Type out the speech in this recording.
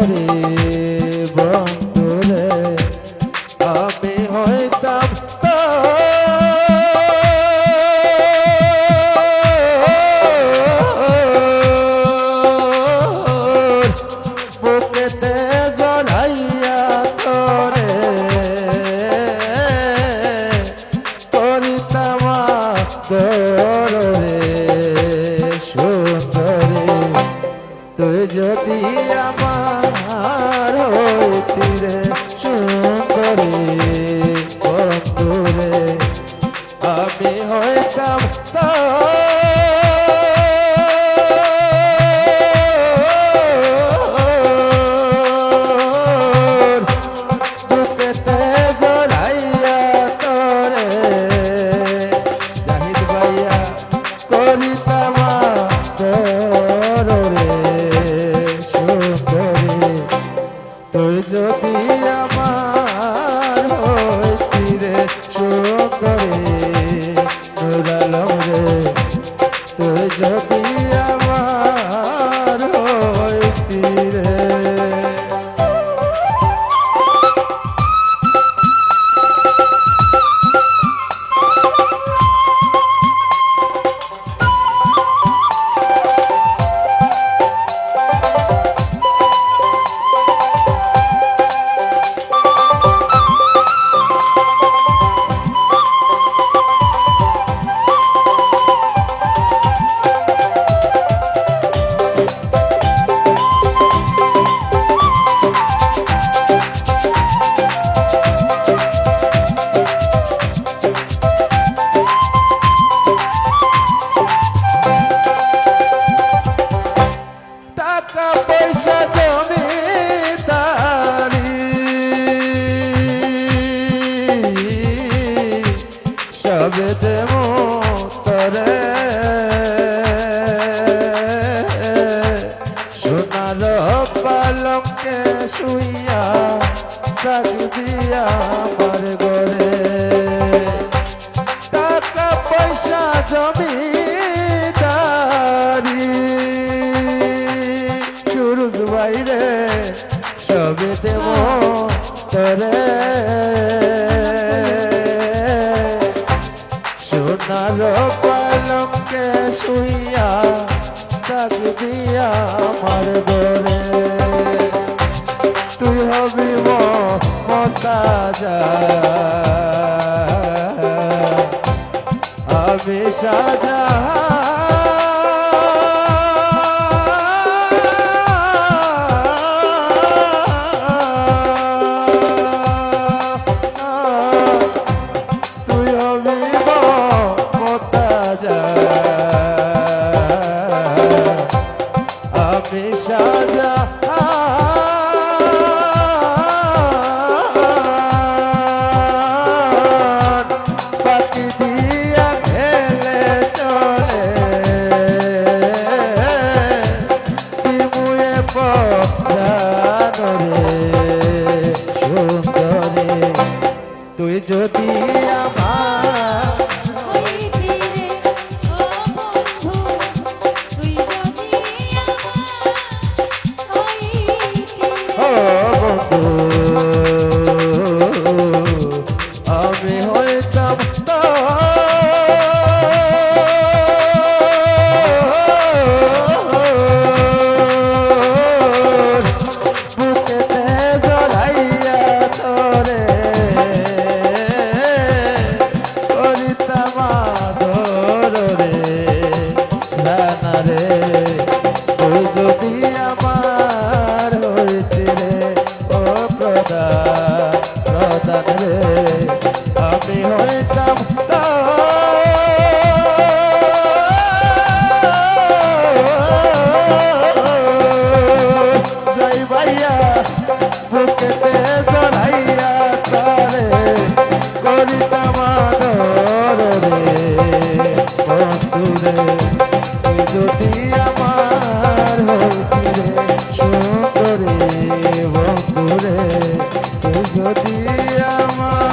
রে বন্ধু রে আমি হইতাম বুকেতে জড়াইয়া তোরে করিতাম রে সুন্দরী তুই যদি আমার হইতি রে সুন্দরী বন্ধু রে আমি হইতাম বুকেতে জড়াইয়া তোরে জাহিদ ভাইয়া করিতাম তুই যদি আমার হইতি রে সুন্দরী নূর আলম রে তুই যদি আমার হইতি রে সবেতে মোরে সোনার পালঙ্কে শুইয়া ডাক দিয়া আমার ঘরে টাকা পয়সা জমিদারি সুরজ বাইরে সবেতে মোরে সোনার পালঙ্কে শুইয়া ডাক দিয়া আমার ঘরে তুই হবি মমতাজা আমি সাজা তুই যদি আমার হইতি রে ও বন্ধু তুই যদি আমার হইতি ও বন্ধু আমি হইতাম বুকেতে জড়াইয়া তোরে যদি আমার হইতে রে ও প্রদান রে আমি হইতাম যাই ভাইয়া বুকেতে জড়াইয়া তারে করিতাম রে বন্ধু রে তুই যদি আমার হইতি রে সুন্দরী বন্ধু রে তুই যদি আমার